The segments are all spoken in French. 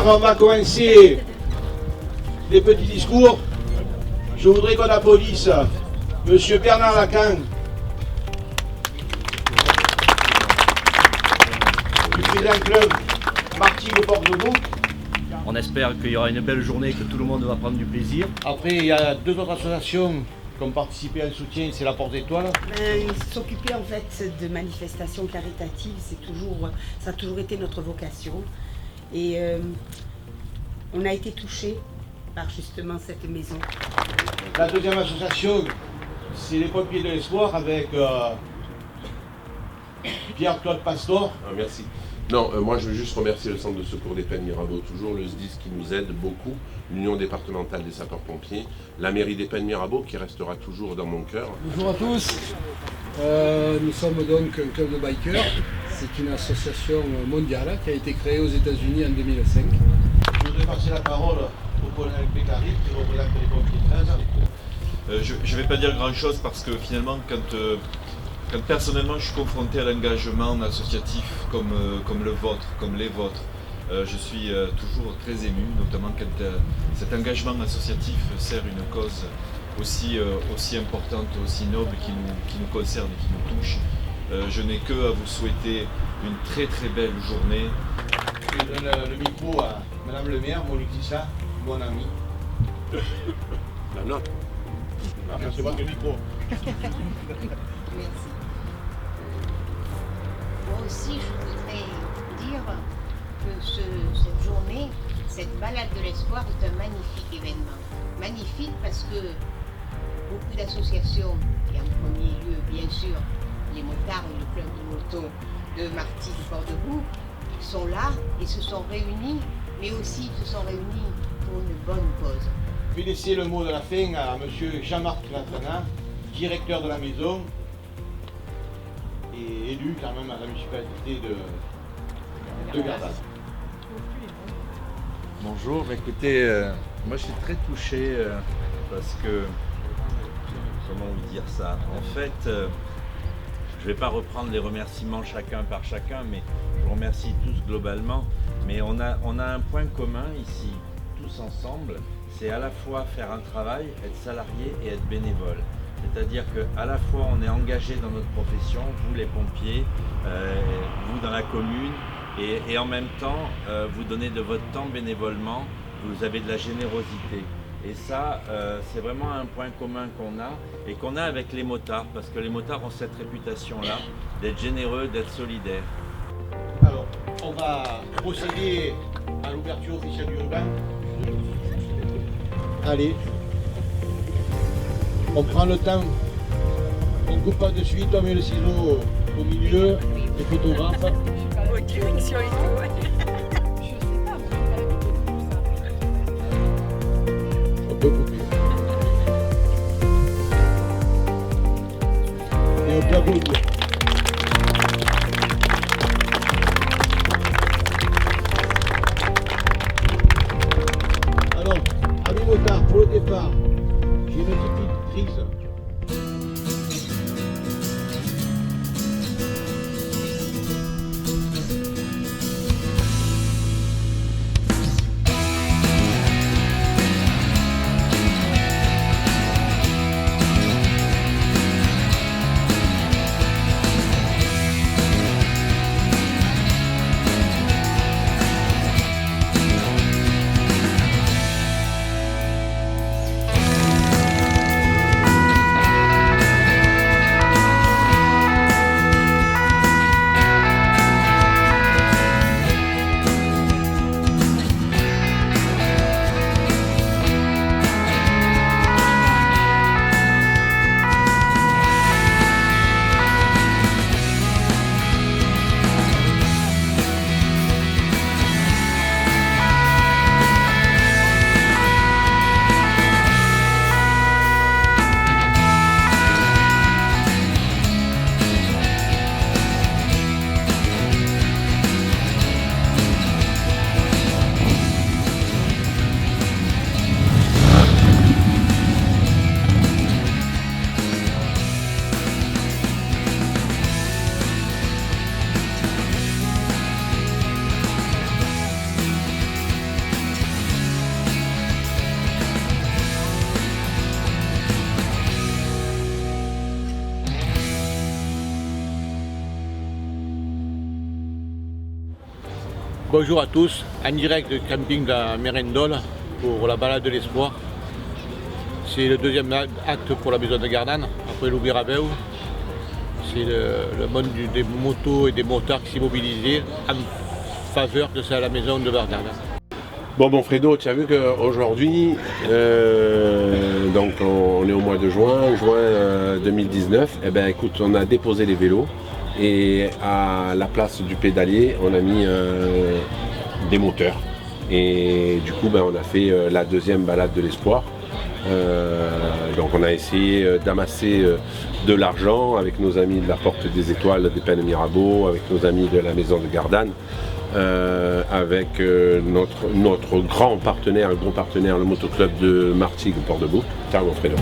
Alors on va commencer les petits discours. Je voudrais qu'on applaudisse Monsieur Bernard Lacan du président club Martigues Porte de Bouc. On espère qu'il y aura une belle journée, que tout le monde va prendre du plaisir. Après, il y a deux autres associations qui ont participé à un soutien, c'est la Porte d'Étoile. S'occuper en fait de manifestations caritatives, ça a toujours été notre vocation. Et on a été touchés par justement cette maison. La deuxième association, c'est les pompiers de l'espoir avec Pierre-Claude Pastor. Merci. Non, moi je veux juste remercier le Centre de secours des Pennes Mirabeau, toujours le SDIS qui nous aide beaucoup, l'Union départementale des sapeurs-pompiers, la mairie des Pennes Mirabeau qui restera toujours dans mon cœur. Bonjour à tous, nous sommes donc un club de bikers, c'est une association mondiale qui a été créée aux États-Unis en 2005. Je voudrais passer la parole au colonel Pécari qui représente les pompiers 13. Je ne vais pas dire grand chose parce que finalement quand personnellement je suis confronté à l'engagement associatif comme le vôtre, comme les vôtres, je suis toujours très ému, notamment quand cet engagement associatif sert une cause aussi importante, aussi noble qui nous concerne et qui nous touche. Je n'ai que à vous souhaiter une très très belle journée. Je donne le micro à Madame le maire, Molutissa, mon ami. La note. C'est votre micro. Merci. Moi aussi, je voudrais dire que cette journée, cette balade de l'espoir est un magnifique événement. Magnifique parce que beaucoup d'associations, et en premier lieu, bien sûr, les motards et le club de moto de Martigues Porte de Bouc, sont là et se sont réunis, mais aussi se sont réunis pour une bonne cause. Je vais laisser le mot de la fin à Monsieur Jean-Marc Latrana, directeur de la maison et élu quand même à la municipalité de Gardanne. Bonjour, écoutez, moi je suis très touché parce que, comment vous dire ça, en fait, je ne vais pas reprendre les remerciements chacun par chacun, mais je vous remercie tous globalement, mais on a un point commun ici, tous ensemble, c'est à la fois faire un travail, être salarié et être bénévole. C'est-à-dire qu'à la fois on est engagé dans notre profession, vous les pompiers, vous dans la commune, et en même temps vous donnez de votre temps bénévolement, vous avez de la générosité. Et ça, c'est vraiment un point commun qu'on a, et qu'on a avec les motards, parce que les motards ont cette réputation-là, d'être généreux, d'être solidaires. Alors, on va procéder à l'ouverture officielle du ruban. Allez. On prend le temps, on coupe pas de suite, on met le ciseau au milieu, les photographes. Direction et tout. On peut couper. Et on peut applaudir. Alors, amis motards, pour le départ, j'ai une petite prise. Bonjour à tous, en direct du camping de la Mérindole pour la balade de l'espoir. C'est le deuxième acte pour la maison de Gardanne, après l'Oubirabeu. C'est le monde des motos et des motards qui s'est mobilisé en faveur de la maison de Gardanne. Bon Fredo, tu as vu qu'aujourd'hui, donc on est au mois de juin 2019, et ben écoute, on a déposé les vélos et à la place du pédalier, on a mis des moteurs. Et du coup, on a fait la deuxième balade de l'espoir. Donc on a essayé d'amasser de l'argent avec nos amis de la Porte des Étoiles des Pennes Mirabeau, avec nos amis de la Maison de Gardanne, avec notre grand partenaire, le motoclub de Martigues Port-de-Bouc. Ciao mon Fredo.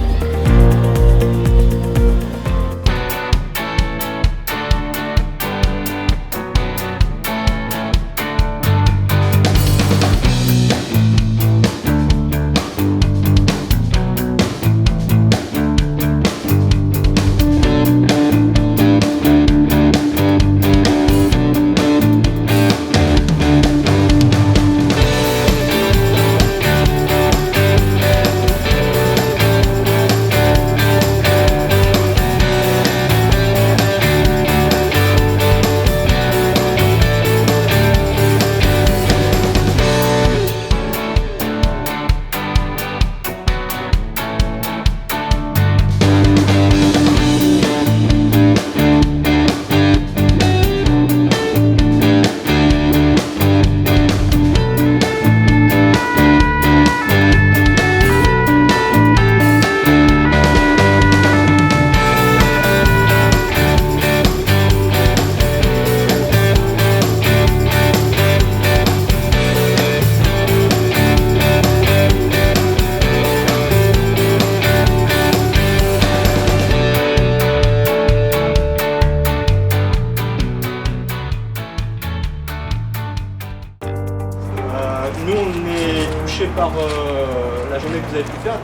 Nous, on est touché par la journée que vous avez pu faire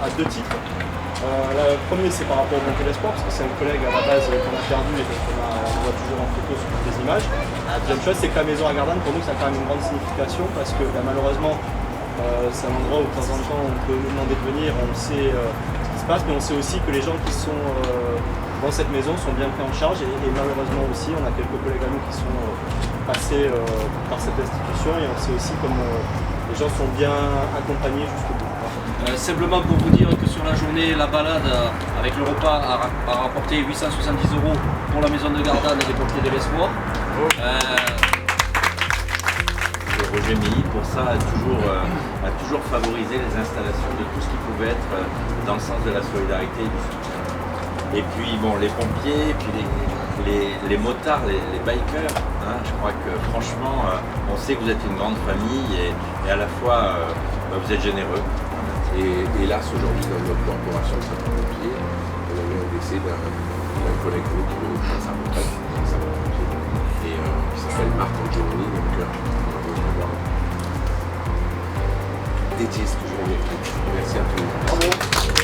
à deux titres. Le premier, c'est par rapport au Montée d'Espoir, parce que c'est un collègue à la base qu'on a perdu et qu'on voit toujours en photo sur toutes les images. La deuxième chose, c'est que la maison à Gardanne, pour nous, ça a quand même une grande signification, parce que malheureusement, c'est un endroit où de temps en temps, on peut nous demander de venir, on sait ce qui se passe, mais on sait aussi que les gens qui sont dans cette maison sont bien pris en charge, et malheureusement aussi, on a quelques collègues à nous qui sont passés par cette institution, et on sait aussi comme les gens sont bien accompagnés jusqu'au bout. Simplement pour vous dire que sur la journée, la balade avec le repas a rapporté 870 € pour la maison de Gardanne et les pompiers de l'Espoir. Roger Milly, pour ça, a toujours favorisé les installations de tout ce qui pouvait être dans le sens de la solidarité et du soutien. Et puis bon, les pompiers, et puis les motards, les bikers, hein, je crois que franchement, on sait que vous êtes une grande famille et à la fois vous êtes généreux. Et hélas, aujourd'hui, dans notre corporation de sapeurs-pompiers, on a eu un décès d'un collègue qui veut prendre sa retraite, et qui s'appelle Marc Angiolini, donc on va avoir dédié cette journée. Merci à tous.